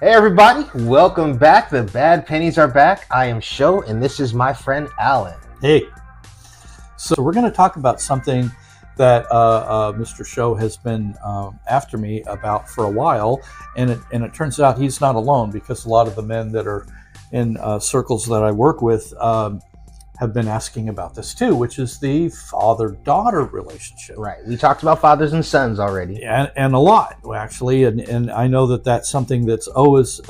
Hey everybody, welcome back. The Bad Pennies are back. I am Sho, and this is my friend Alan. Hey, so we're going to talk about something that Mr. Sho has been after me about for a while, and it turns out he's not alone, because a lot of the men that are in circles that I work with have been asking about this too, which is the father-daughter relationship. Right, we talked about fathers and sons already. And a lot, actually, and I know that that's something that's always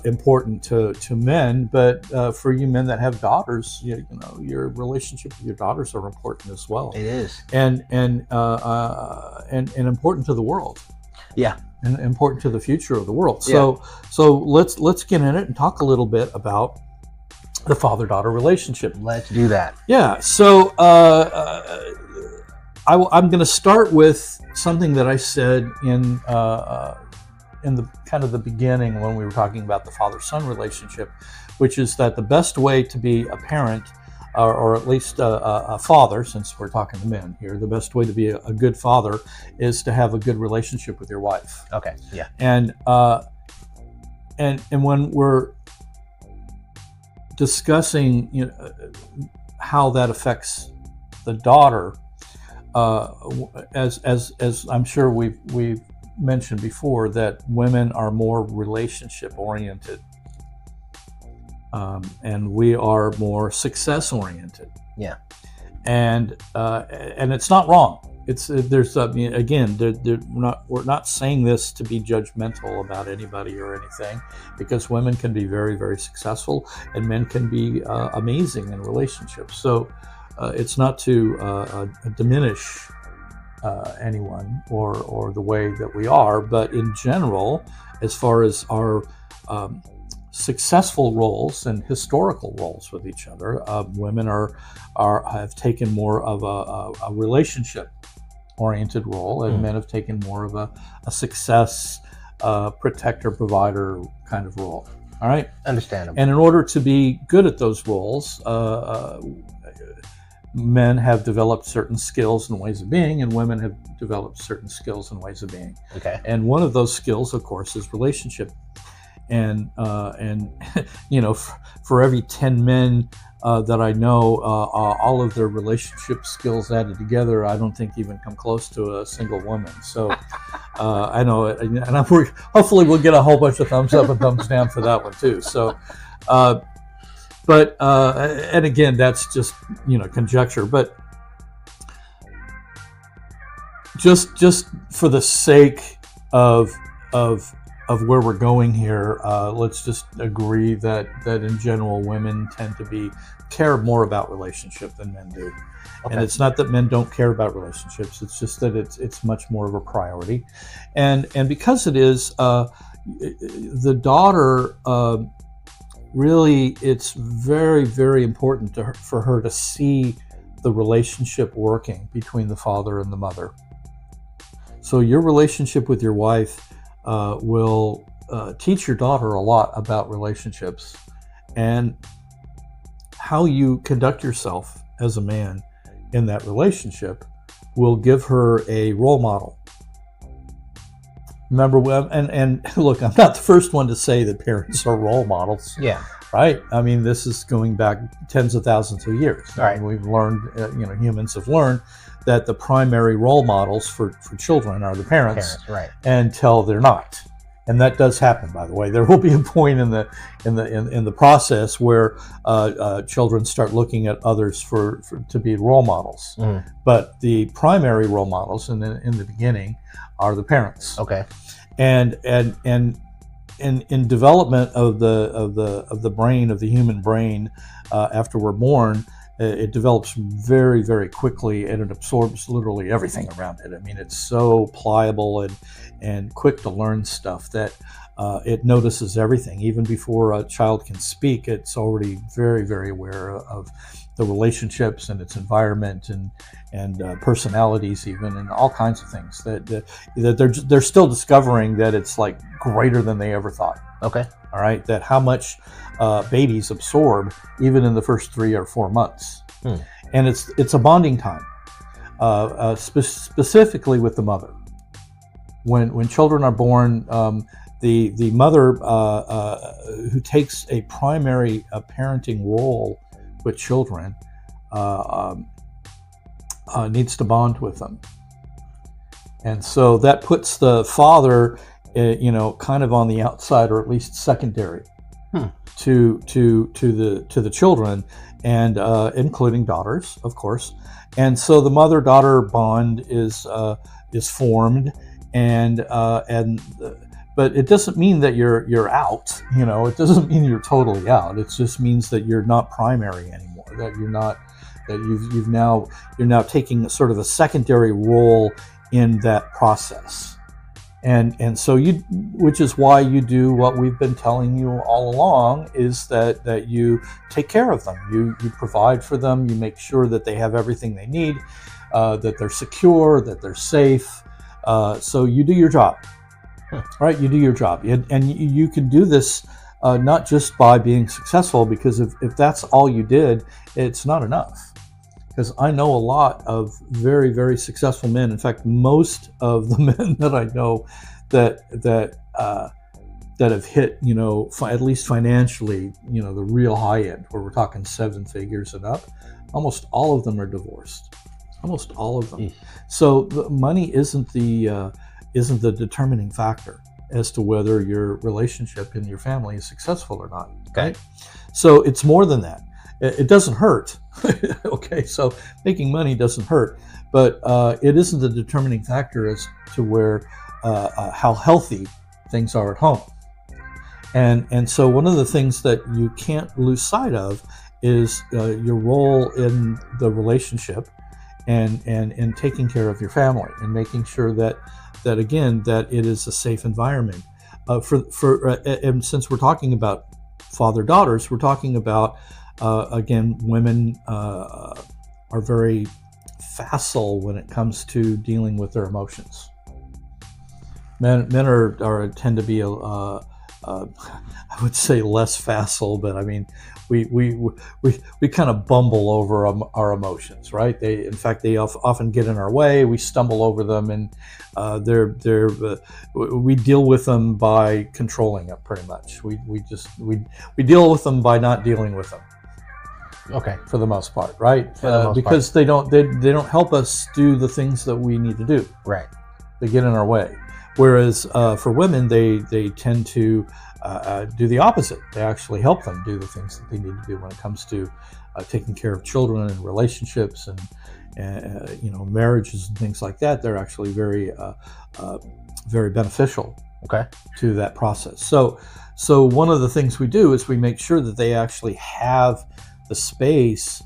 important to men, but for you men that have daughters, you know, your relationship with your daughters are important as well. It is, and important to the world. Yeah, and important to the future of the world. So let's get in it and talk a little bit about the father-daughter relationship. Let's do that. Yeah. So I'm going to start with something that I said in the kind of the beginning when we were talking about the father-son relationship, which is that the best way to be a parent, or at least a father, since we're talking to men here, the best way to be a good father is to have a good relationship with your wife. Okay. Yeah. And when we're discussing, you know, how that affects the daughter, as I'm sure we've mentioned before, that women are more relationship oriented, and we are more success oriented. Yeah. And it's not wrong. There's again, we're not saying this to be judgmental about anybody or anything, because women can be very, very successful and men can be amazing in relationships. So it's not to diminish anyone or the way that we are, but in general, as far as our successful roles and historical roles with each other, women have taken more of a relationship oriented role, and men have taken more of a success protector, provider kind of role. All right, understandable. And in order to be good at those roles, men have developed certain skills and ways of being, and women have developed certain skills and ways of being. Okay. And one of those skills, of course, is relationship. And you know, for every 10 men that I know, all of their relationship skills added together, I don't think even come close to a single woman. So I know, and hopefully we'll get a whole bunch of thumbs up and thumbs down for that one too. So, but and again, that's just, you know, conjecture. But just for the sake of where we're going here, let's just agree that in general, women tend to care more about relationship than men do. Okay. And it's not that men don't care about relationships, it's just that it's much more of a priority. And because it is, the daughter, really, it's very, very important for her to see the relationship working between the father and the mother. So your relationship with your wife will teach your daughter a lot about relationships, and how you conduct yourself as a man in that relationship will give her a role model. Remember, and look, I'm not the first one to say that parents are role models. Yeah. Right. I mean, this is going back tens of thousands of years. Right. We've learned, humans have learned that the primary role models for children are the parents. Right. Until they're not. And that does happen, by the way. There will be a point in the process where children start looking at others to be role models. But the primary role models in the beginning are the parents. Okay. And in development of the brain, of the human brain, after we're born, it develops very, very quickly, and it absorbs literally everything around it. I mean, it's so pliable and quick to learn stuff that it notices everything. Even before a child can speak, it's already very, very aware of the relationships and its environment and personalities, even, and all kinds of things that they're still discovering, that it's like greater than they ever thought. Okay. All right. That how much babies absorb even in the first 3 or 4 months. And it's a bonding time, specifically with the mother. When children are born, the mother who takes a primary parenting role with children needs to bond with them, and so that puts the father, kind of on the outside, or at least secondary to the children, and including daughters, of course. And so the mother-daughter bond is formed, but it doesn't mean that you're out. It doesn't mean you're totally out. It just means that you're not primary anymore. That you're not. That you're now taking sort of a secondary role in that process, and so which is why you do what we've been telling you all along, is that you take care of them. You provide for them. You make sure that they have everything they need, that they're secure, that they're safe. So you do your job. Right, you do your job, and you can do this not just by being successful, because if that's all you did, it's not enough. Because I know a lot of very, very successful men. In fact, most of the men that I know that have hit, at least financially, the real high end, where we're talking 7 figures and up, almost all of them are divorced. Almost all of them. So the money isn't the determining factor as to whether your relationship and your family is successful or not. Okay. So it's more than that. It doesn't hurt. Okay, so making money doesn't hurt, but it isn't the determining factor as to where how healthy things are at home. And so one of the things that you can't lose sight of is your role in the relationship, and taking care of your family, and making sure that again, that it is a safe environment. And since we're talking about father-daughters, we're talking about again, women are very facile when it comes to dealing with their emotions. Men tend to be I would say less facile, but I mean, we kind of bumble over our emotions, right? In fact, they often get in our way. We stumble over them, and we deal with them by controlling it. Pretty much, we deal with them by not dealing with them. Okay, for the most part, right? Because they don't help us do the things that we need to do. Right. They get in our way. Whereas for women, they tend to do the opposite. They actually help them do the things that they need to do when it comes to taking care of children and relationships and marriages and things like that. They're actually very very beneficial. Okay. To that process. So one of the things we do is we make sure that they actually have the space,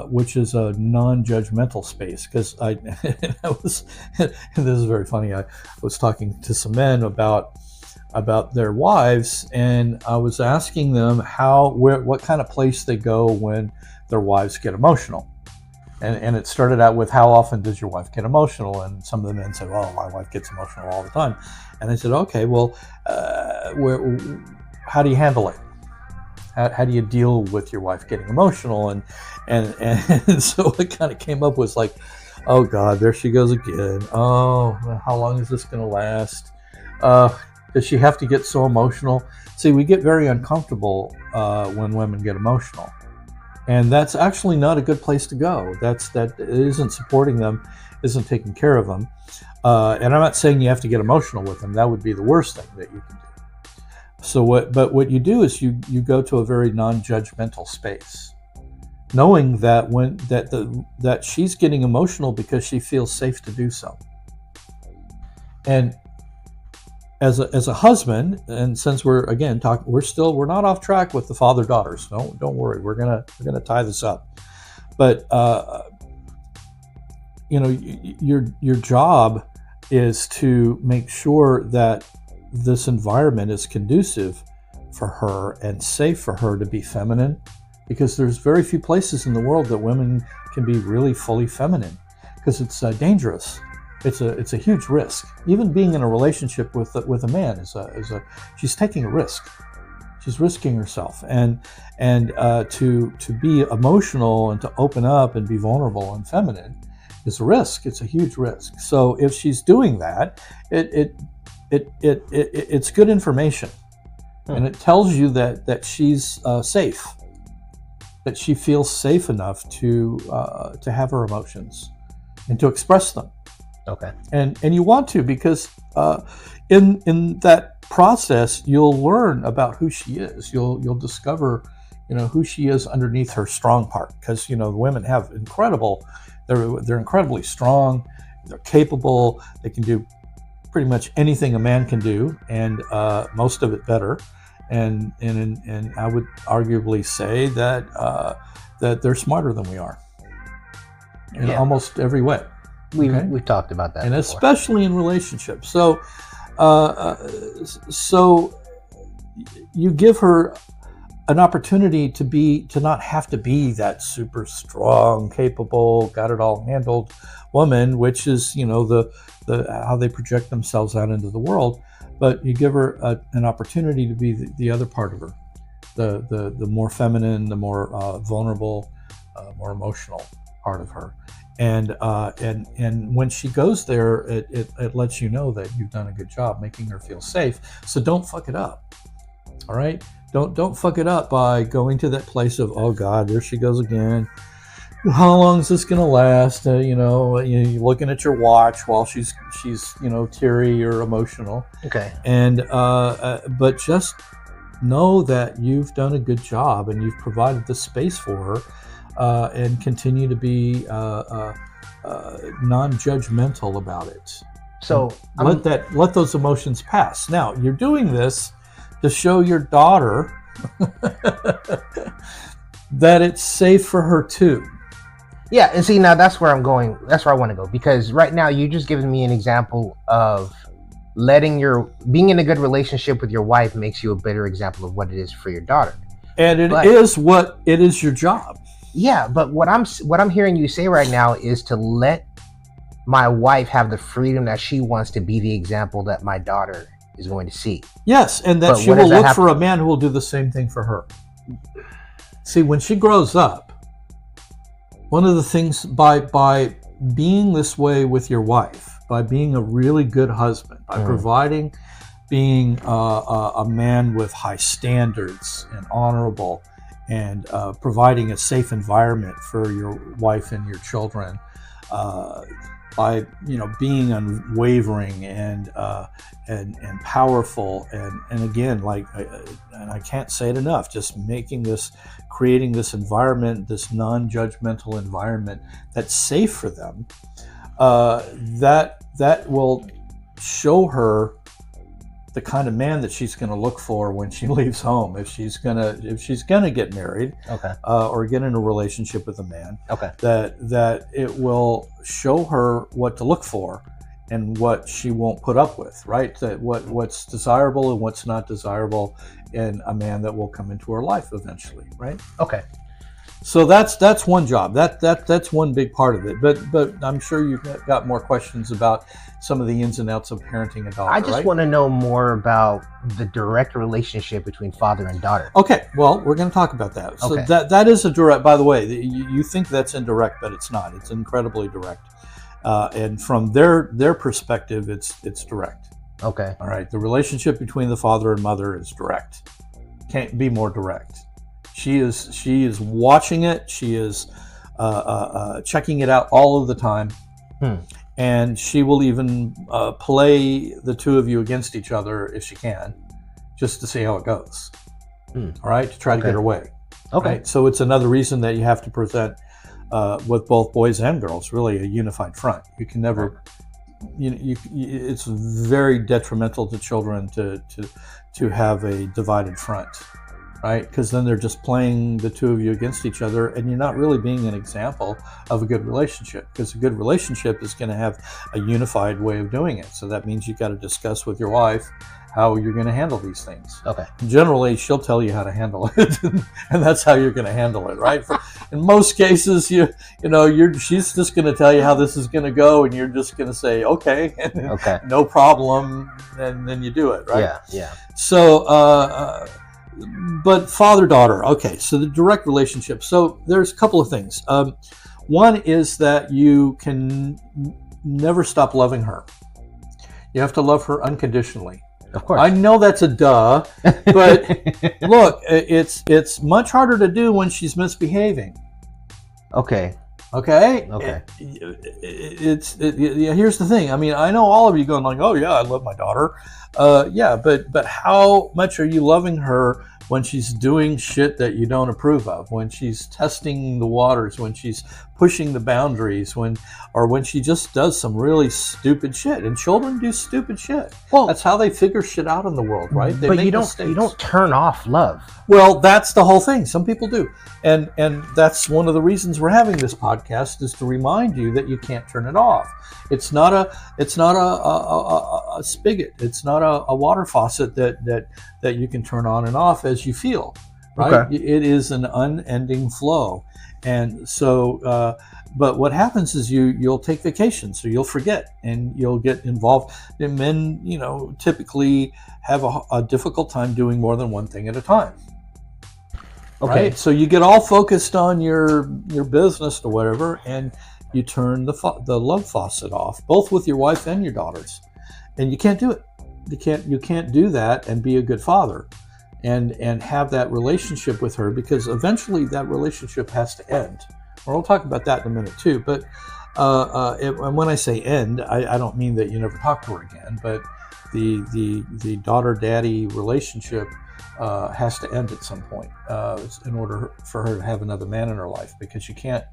which is a non-judgmental space. Because this is very funny. I was talking to some men about their wives, and I was asking them what kind of place they go when their wives get emotional. And it started out with, how often does your wife get emotional? And some of the men said, well, my wife gets emotional all the time. And I said, okay, well, how do you handle it? How do you deal with your wife getting emotional? And so it kind of came up with like, oh God, there she goes again. Oh, how long is this going to last? Does she have to get so emotional? See, we get very uncomfortable when women get emotional. And that's actually not a good place to go. That isn't supporting them, isn't taking care of them. And I'm not saying you have to get emotional with them. That would be the worst thing that you can do. So what you do is you go to a very non-judgmental space, knowing that that she's getting emotional because she feels safe to do so. And as a husband, and since we're again talking, we're not off track with the father-daughters. Don't worry, we're gonna tie this up. But your job is to make sure that this environment is conducive for her and safe for her to be feminine, because there's very few places in the world that women can be really fully feminine, because it's dangerous. It's a huge risk. Even being in a relationship with a man she's taking a risk. She's risking herself, and to be emotional and to open up and be vulnerable and feminine is a risk. It's a huge risk. So if she's doing that, it it's good information, and it tells you that she's safe, that she feels safe enough to have her emotions and to express them. Okay. And you want to, because in that process you'll learn about who she is. You'll discover, who she is underneath her strong part, because the women have they're incredibly strong, they're capable, they can do pretty much anything a man can do, and most of it better. And I would arguably say that that they're smarter than we are in almost every way. We've talked about that, and before. Especially in relationships. So you give her an opportunity to not have to be that super strong, capable, got it all handled woman, which is the how they project themselves out into the world. But you give her an opportunity to be the other part of her, the more feminine, the more vulnerable, more emotional part of her. And when she goes there, it lets you know that you've done a good job making her feel safe. So don't fuck it up. All right? Don't fuck it up by going to that place of, oh God, there she goes again. How long is this going to last? You're looking at your watch while she's teary or emotional. Okay. And but just know that you've done a good job and you've provided the space for her, and continue to be non-judgmental about it. So let those emotions pass. Now you're doing this to show your daughter that it's safe for her too. Yeah, and see, now that's where I'm going. That's where I want to go, because right now you just given me an example of being in a good relationship with your wife makes you a better example of what it is for your daughter. And it is your job. Yeah, but what I'm hearing you say right now is to let my wife have the freedom that she wants to be the example that my daughter is going to see. Yes, and that she will look for a man who will do the same thing for her. See, when she grows up, one of the things, by being this way with your wife, by being a really good husband, by providing, being a man with high standards and honorable, and providing a safe environment for your wife and your children, by being unwavering and powerful, and again, and I can't say it enough, just creating this environment, this non-judgmental environment that's safe for them, that will show her the kind of man that she's going to look for when she leaves home, if she's gonna get married, okay, or get in a relationship with a man, okay, that it will show her what to look for and what she won't put up with, right? That what's desirable and what's not desirable in a man that will come into her life eventually, right? Okay. So that's one job. That's one big part of it. But I'm sure you've got more questions about some of the ins and outs of parenting a daughter. I just want to know more about the direct relationship between father and daughter. Okay, well, we're going to talk about that. So okay. that is a direct. By the way, you think that's indirect, but it's not. It's incredibly direct. And from their perspective, it's direct. Okay. All right. The relationship between the father and mother is direct. Can't be more direct. She is watching it. She is checking it out all of the time, and she will even play the two of you against each other if she can, just to see how it goes. All right, to try to get her way. Okay. Right? So it's another reason that you have to present with both boys and girls really a unified front. You can never. It's very detrimental to children to have a divided front. Right? Because then they're just playing the two of you against each other, and you're not really being an example of a good relationship, because a good relationship is going to have a unified way of doing it. So that means you've got to discuss with your wife how you're going to handle these things. Okay. Generally, she'll tell you how to handle it, and that's how you're going to handle it, right? In most cases, she's just going to tell you how this is going to go, and you're just going to say, okay, okay, no problem, and then you do it, right? Yeah. So, but father-daughter, okay, so the direct relationship. So there's a couple of things. One is that you can never stop loving her. You have to love her unconditionally. Of course. I know that's a duh, but look, it's much harder to do when she's misbehaving. Okay. Okay. Okay. Here's the thing. I mean, I know all of you going like, "Oh yeah, I love my daughter." Yeah, but how much are you loving her when she's doing shit that you don't approve of? When she's testing the waters? When she's pushing the boundaries? When she just does some really stupid shit? And children do stupid shit. Well, that's how they figure shit out in the world, right? They but make you mistakes. don't turn off love. Well, that's the whole thing. Some people do. And that's one of the reasons we're having this podcast, is to remind you that you can't turn it off. It's not a spigot. It's not a water faucet that you can turn on and off as you feel, right? Okay. It is an unending flow. And so but what happens is you'll take vacation, so you'll forget and you'll get involved. And men, typically have a difficult time doing more than one thing at a time. Okay. Right? So you get all focused on your business or whatever, and you turn the love faucet off, both with your wife and your daughters, and you can't do it. You can't do that and be a good father, and have that relationship with her, because eventually that relationship has to end. Or we'll talk about that in a minute too. But and when I say end, I don't mean that you never talk to her again, but the daughter-daddy relationship has to end at some point in order for her to have another man in her life, because you can't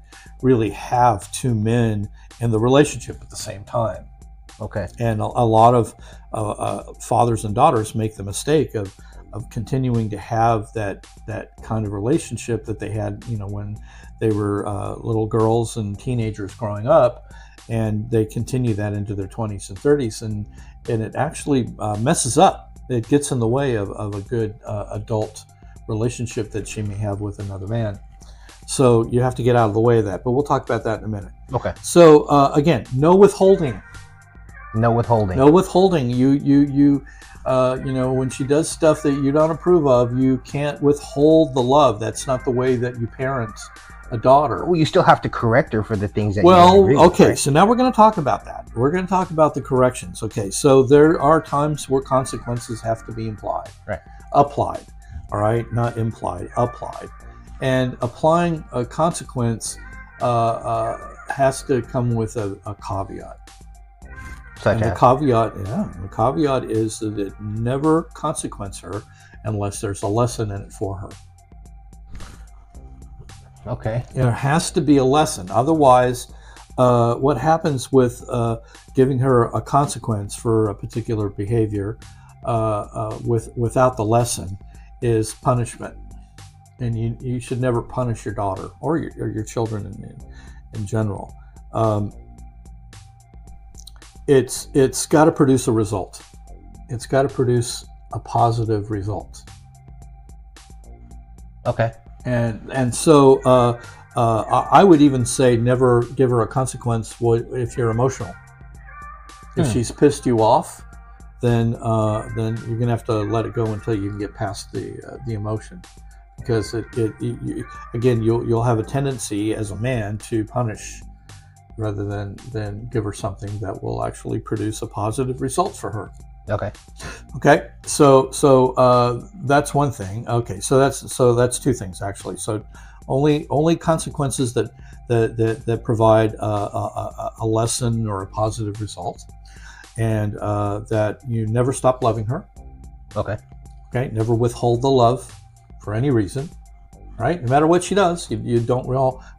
really have two men in the relationship at the same time. Okay. And a lot of fathers and daughters make the mistake of continuing to have that kind of relationship that they had, when they were little girls and teenagers growing up, and they continue that into their 20s and 30s, and it actually messes up. It gets in the way of a good adult relationship that she may have with another man. So you have to get out of the way of that. But we'll talk about that in a minute. Okay. So again, no withholding. No withholding. No withholding. You when she does stuff that you don't approve of, you can't withhold the love. That's not the way that you parent a daughter. Well, you still have to correct her for the things that you agree with, okay, right? so now we're going to talk about that. We're going to talk about the corrections. Okay, so there are times where consequences have to be applied. All right, not implied, applied. And applying a consequence has to come with a caveat. Such and as? The caveat is that it never consequence her unless there's a lesson in it for her. Okay. There has to be a lesson. Otherwise, what happens with giving her a consequence for a particular behavior without the lesson is punishment. And you should never punish your daughter or your children in general. It's got to produce a result. It's got to produce a positive result. Okay. And so I would even say never give her a consequence if you're emotional. If she's pissed you off, then you're gonna have to let it go until you can get past the emotion, because you'll have a tendency as a man to punish rather than give her something that will actually produce a positive result for her. Okay. So that's one thing. Okay. So that's two things actually. So only consequences that provide a lesson or a positive result, and that you never stop loving her. Okay. Never withhold the love for any reason. Right. No matter what she does, you don't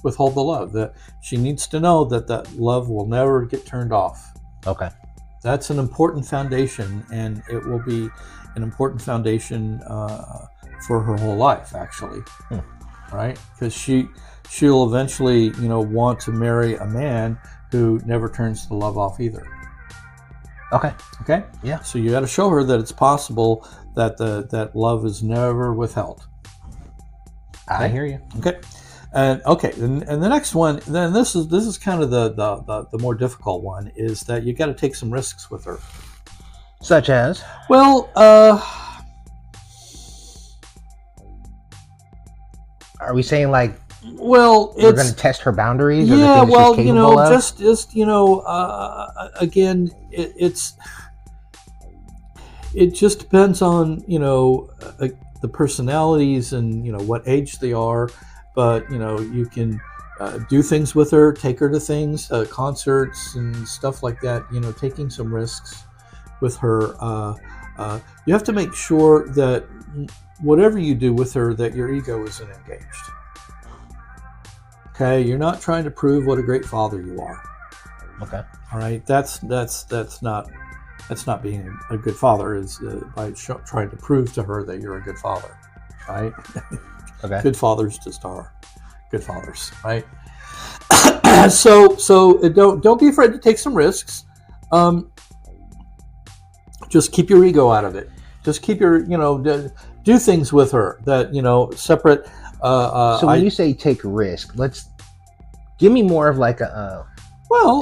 withhold the love. That she needs to know that love will never get turned off. Okay. That's an important foundation, and it will be an important foundation for her whole life, actually. Right? Because she'll eventually, want to marry a man who never turns the love off either. Okay. Yeah. So you got to show her that it's possible that that love is never withheld. I hear you. Okay. And the next one, then this is kind of the more difficult one, is that you got to take some risks with her. Such as? Well, are we saying like? Well, we're going to test her boundaries. Yeah. Or the things she's capable of? again, It just depends on, the personalities and, what age they are. But, you can do things with her, take her to things, concerts and stuff like that, taking some risks with her. You have to make sure that whatever you do with her, that your ego isn't engaged. Okay, you're not trying to prove what a great father you are. Okay. All right, that's not being a good father, is by trying to prove to her that you're a good father, right? Okay. Good fathers just are good fathers, right? So don't be afraid to take some risks. Just keep your ego out of it. Just keep your, do things with her that, separate. So when you say take a risk, give me more of like a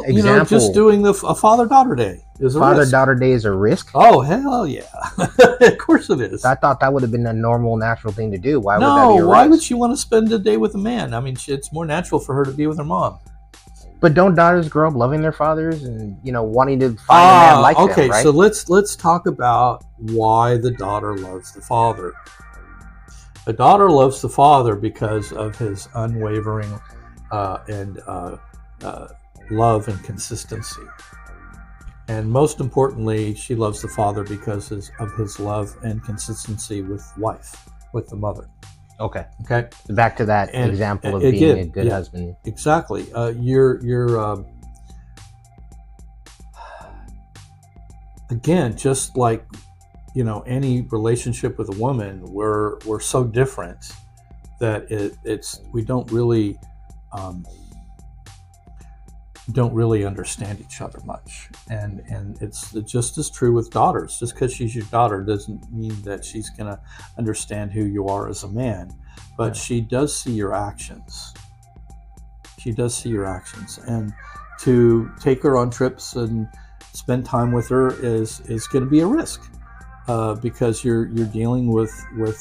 example. Just doing a father-daughter day is a risk. Father-daughter day is a risk? Oh, hell yeah. Of course it is. I thought that would have been a normal, natural thing to do. Why would that be a risk? Why would she want to spend a day with a man? I mean, it's more natural for her to be with her mom. But don't daughters grow up loving their fathers and, wanting to find a man like them, right? Okay, so let's talk about why the daughter loves the father. The daughter loves the father because of his unwavering and love and consistency. And most importantly, she loves the father because of his love and consistency with the mother. Okay. Back to that example of being a good husband. Exactly. Again, just like any relationship with a woman, we're so different that we don't really understand each other much, and it's just as true with daughters. Just because she's your daughter doesn't mean that she's going to understand who you are as a man, but she does see your actions. And to take her on trips and spend time with her is going to be a risk, because you're dealing with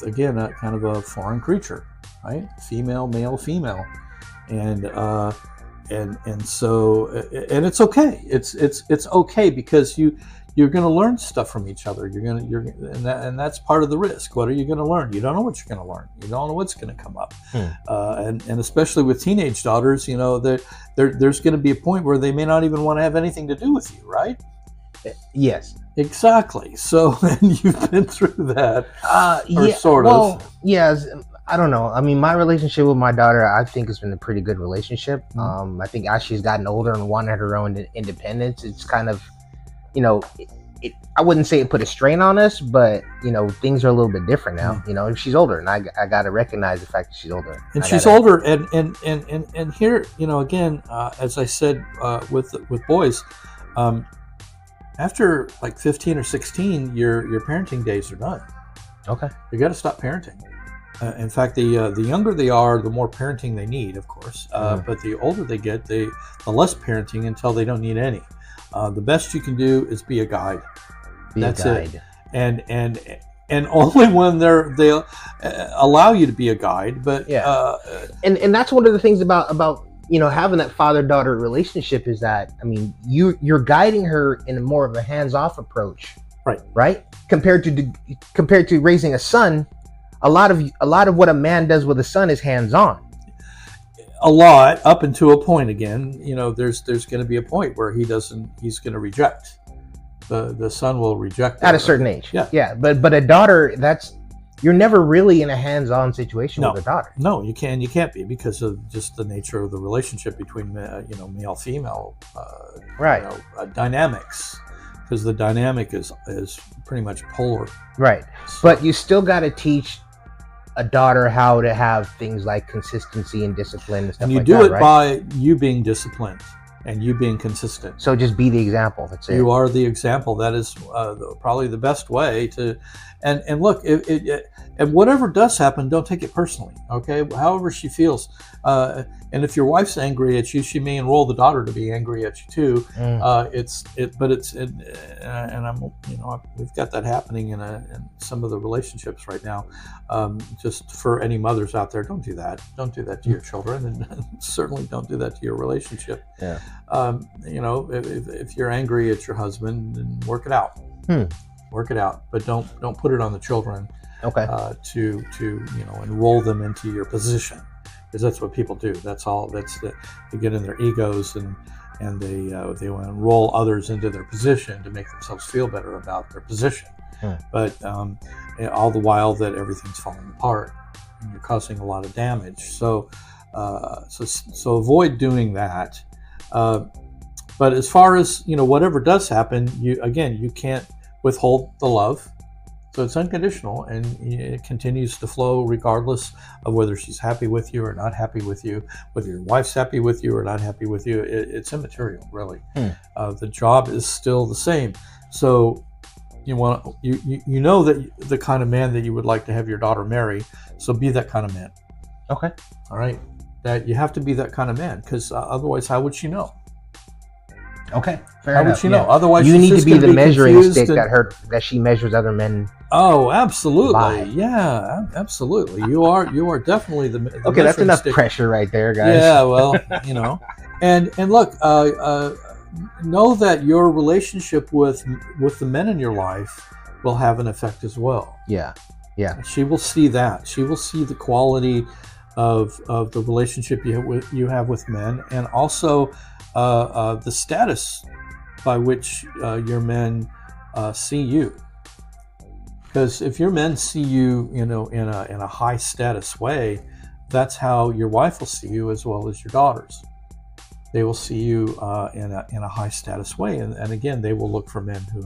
again a kind of a foreign creature, right? Female, male, female, and so it's okay. It's okay, because you're going to learn stuff from each other. And that's part of the risk. What are you going to learn? You don't know what you're going to learn. You don't know what's going to come up. And especially with teenage daughters, there's going to be a point where they may not even want to have anything to do with you, right? Yes. Exactly. So you've been through that, sort of. Yes. I don't know. I mean, my relationship with my daughter, I think, has been a pretty good relationship. Mm-hmm. I think as she's gotten older and wanted her own independence, it's kind of, I wouldn't say it put a strain on us, but, things are a little bit different now. Mm-hmm. She's older, and I got to recognize the fact that she's older. And she's older. And here, again, as I said, with boys, after like 15 or 16, your parenting days are done. Okay. You got to stop parenting. In fact, the younger they are, the more parenting they need, of course. But the older they get, the less parenting until they don't need any. The best you can do is be a guide. That's it. And only when they'll allow you to be a guide. But and that's one of the things about having that father-daughter relationship is that, I mean, you're guiding her in more of a hands-off approach, right? Compared to raising a son. A lot of what a man does with a son is hands-on. A lot, up until a point. Again, there's going to be a point where he's going to reject. The son will reject at a certain age. Yeah. But a daughter, you're never really in a hands-on situation with a daughter. No, you can't be, because of just the nature of the relationship between male female dynamics. Because the dynamic is pretty much polar. Right. So, but you still got to teach a daughter how to have things like consistency and discipline and stuff like that. And you do it by you being disciplined and you being consistent. So just be the example. That's it. You are the example. That is probably the best way to. And look, and whatever does happen, don't take it personally. Okay, however she feels. And if your wife's angry at you, she may enroll the daughter to be angry at you too. We've got that happening in some of the relationships right now. Just for any mothers out there, don't do that. Don't do that to your children, and certainly don't do that to your relationship. Yeah. If you're angry at your husband, then work it out. work it out, but don't put it on the children Okay. to enroll them into your position, because that's what people do. That's all. They get in their egos and they want to enroll others into their position to make themselves feel better about their position. But all the while that everything's falling apart and you're causing a lot of damage. So avoid doing that. But as far as whatever does happen, you can't withhold the love. So it's unconditional, and it continues to flow regardless of whether she's happy with you or not happy with you, whether your wife's happy with you or not happy with you. It's immaterial, really. The job is still the same. So you know that the kind of man that you would like to have your daughter marry. So be that kind of man. Okay. All right. That you have to be that kind of man, because otherwise, how would she know? Okay, fair How enough. would she know? Otherwise, you she's need to just be gonna the measuring confused stick and- that she measures other men. Oh, absolutely. By. Yeah, absolutely. You are definitely the Okay, that's measuring enough stick. pressure right there, guys. Yeah, well, and look, know that your relationship with the men in your life will have an effect as well. Yeah. She will see that. She will see the quality of the relationship you have with men, and also the status by which your men see you. Because if your men see you, in a high status way, that's how your wife will see you as well as your daughters. They will see you in a high status way, and again, they will look for men who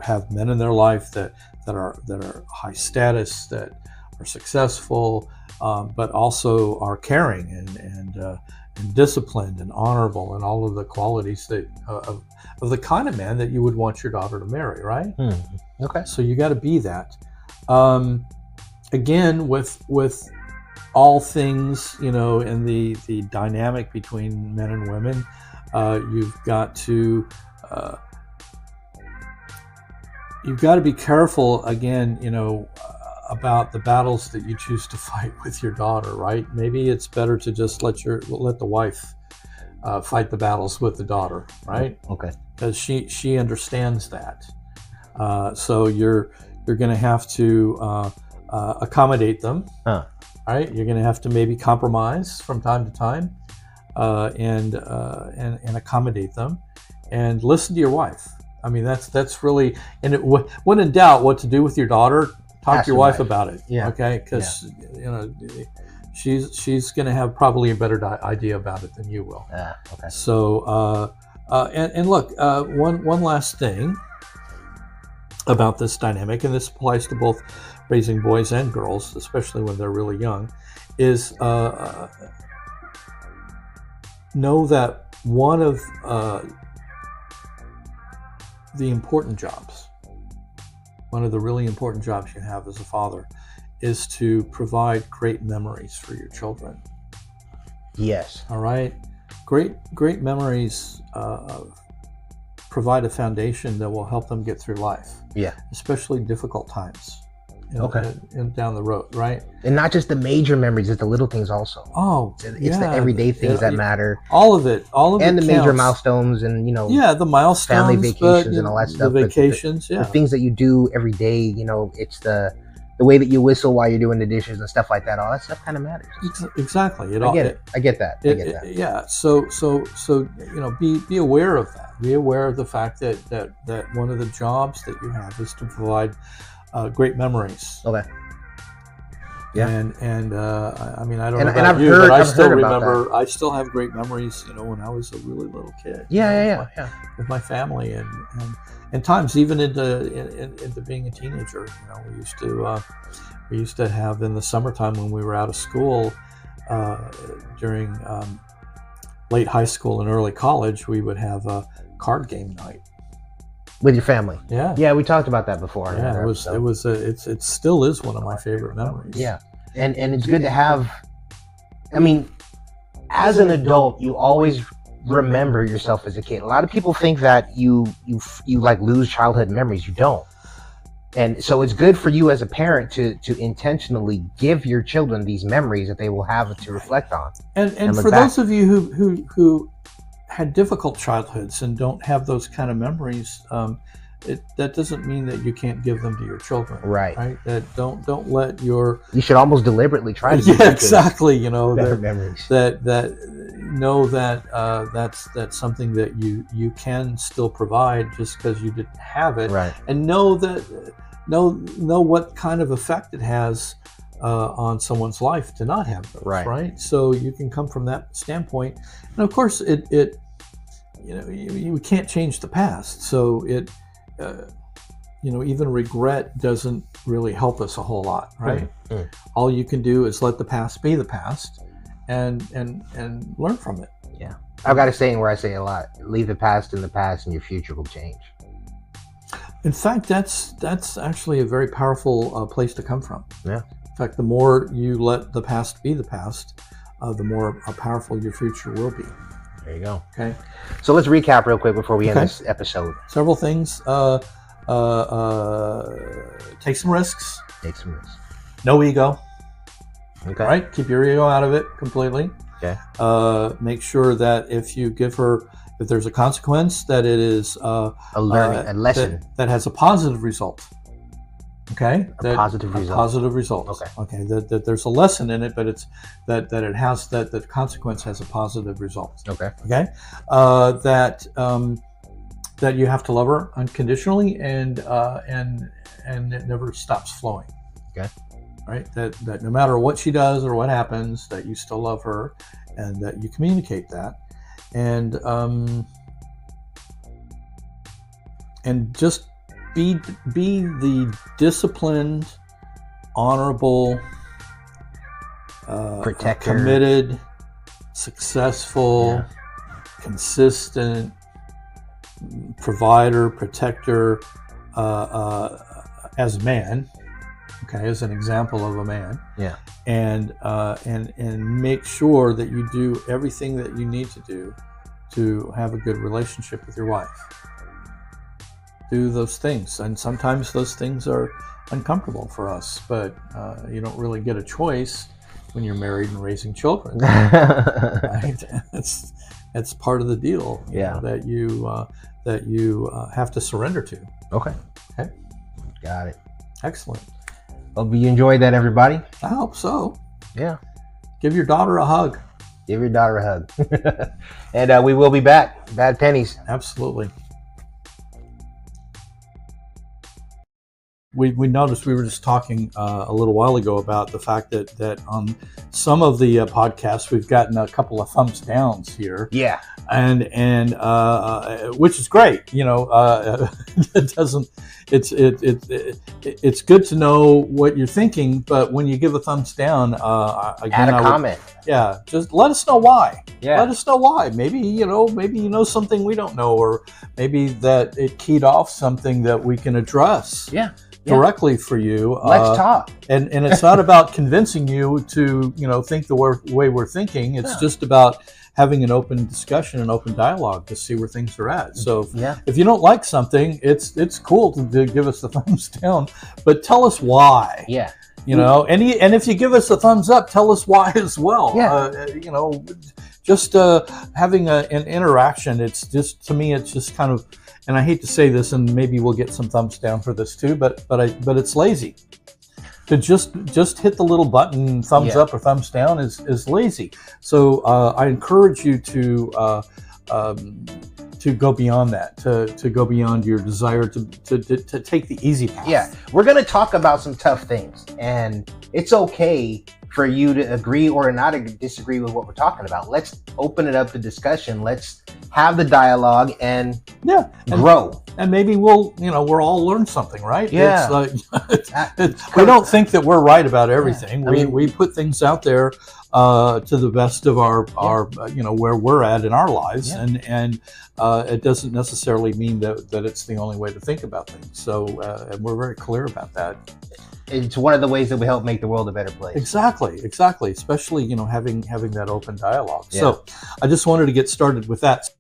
have men in their life that are high status, that are successful, but also are caring and disciplined and honorable, and all of the qualities that of the kind of man that you would want your daughter to marry, right? Okay. So you got to be that. Again, with all things, in the dynamic between men and women, you've got to be careful again, about the battles that you choose to fight with your daughter, right? Maybe it's better to just let the wife fight the battles with the daughter, right? Okay. Because she understands that. So you're going to have to accommodate them, right? You're going to have to maybe compromise from time to time, and accommodate them, and listen to your wife. I mean, that's really, and when in doubt, what to do with your daughter, talk to your wife about it. Yeah. Okay. Because she's going to have probably a better idea about it than you will. Okay. So and look, one last thing about this dynamic, and this applies to both raising boys and girls, especially when they're really young, is know that one of the important jobs, one of the really important jobs you have as a father, is to provide great memories for your children. Yes. All right. Great memories provide a foundation that will help them get through life. Yeah. Especially difficult times. Okay. Down the road, right? And not just the major memories, it's the little things also. Oh, it's the everyday things that matter. All of it, and the counts. major milestones, and the milestones, family vacations, and all that stuff. The vacations, the things that you do every day. It's the way that you whistle while you're doing the dishes and stuff like that. All that stuff kind of matters. Exactly. I get that. Yeah. So be aware of that. Be aware of the fact that one of the jobs that you have is to provide great memories. Okay. Yeah. And I mean, I don't know and about I've you, heard, but I I've still heard about remember. that. I still have great memories. When I was a really little kid. Yeah. With my family and times even into being a teenager. We used to have in the summertime when we were out of school, during late high school and early college, we would have a card game night. With your family. Yeah, we talked about that before. Yeah, it still is one of my favorite memories. Yeah, and it's good to have. I mean, as an adult, you always remember yourself as a kid. A lot of people think that you like lose childhood memories. You don't. And so it's good for you as a parent to intentionally give your children these memories that they will have to reflect on. And for those of you who had difficult childhoods and don't have those kind of memories, that doesn't mean that you can't give them to your children. Right. Right. That don't let your You should almost deliberately try to yeah, exactly. You know, better memories. that know that that's something that you can still provide just because you didn't have it, Right. and know what kind of effect it has on someone's life to not have those, right? So you can come from that standpoint, and of course it you can't change the past, so it even regret doesn't really help us a whole lot, right? Mm. All you can do is let the past be the past and learn from it. Yeah. I've got a saying where I say a lot: leave the past in the past and your future will change. In fact, that's actually a very powerful place to come from. Yeah. In fact, the more you let the past be the past, the more powerful your future will be. There you go. Okay. So let's recap real quick before we end this episode. Several things. Take some risks. Take some risks. No ego. Okay. Right? Keep your ego out of it completely. Okay. Make sure that if you give her, if there's a consequence, that it is A lesson. that has a positive result. Okay. A positive result. Positive result. Okay. Okay. That there's a lesson in it, but it's that it has that the consequence has a positive result. Okay. Okay. That you have to love her unconditionally, and it never stops flowing. Okay. Right. That no matter what she does or what happens, that you still love her, and that you communicate that, and just be the disciplined, honorable, Protector. committed, successful, consistent provider, protector, as a man. Okay, as an example of a man. Yeah. And make sure that you do everything that you need to do to have a good relationship with your wife. Do those things, and sometimes those things are uncomfortable for us, but you don't really get a choice when you're married and raising children. Right? It's part of the deal. You know, that you have to surrender to. Okay. Okay. Got it. Excellent. Hope you enjoyed that, everybody. I hope so. Yeah. Give your daughter a hug. Give your daughter a hug. And we will be back. Bad Pennies. Absolutely. We noticed, we were just talking a little while ago about the fact that on some of the podcasts we've gotten a couple of thumbs downs here. Yeah. And which is great. You know, it doesn't. It's good to know what you're thinking, but when you give a thumbs down, again, add a comment. Yeah, just let us know why. Yeah. Let us know why. Maybe you know something we don't know, or maybe that it keyed off something that we can address. Yeah. Directly for you. Let's talk. And it's not about convincing you to think the way we're thinking. It's just about having an open discussion, an open dialogue to see where things are at. So if you don't like something, it's cool to give us the thumbs down, but tell us why. Yeah. And if you give us a thumbs up, tell us why as well. Yeah. Just having an interaction. It's just, to me, it's just kind of. And I hate to say this, and maybe we'll get some thumbs down for this too, but it's lazy. To just hit the little button, thumbs up or thumbs down, is lazy. So I encourage you to go beyond that, to go beyond your desire to take the easy path. Yeah, we're gonna talk about some tough things, and it's okay for you to agree or not disagree with what we're talking about. Let's open it up to discussion. Let's have the dialogue and grow. And maybe we'll all learn something, right? Yeah. We don't think that we're right about everything. Yeah. We put things out there to the best of our where we're at in our lives, and it doesn't necessarily mean that it's the only way to think about things. So and we're very clear about that. It's one of the ways that we help make the world a better place. Exactly. Especially having that open dialogue. Yeah. So I just wanted to get started with that.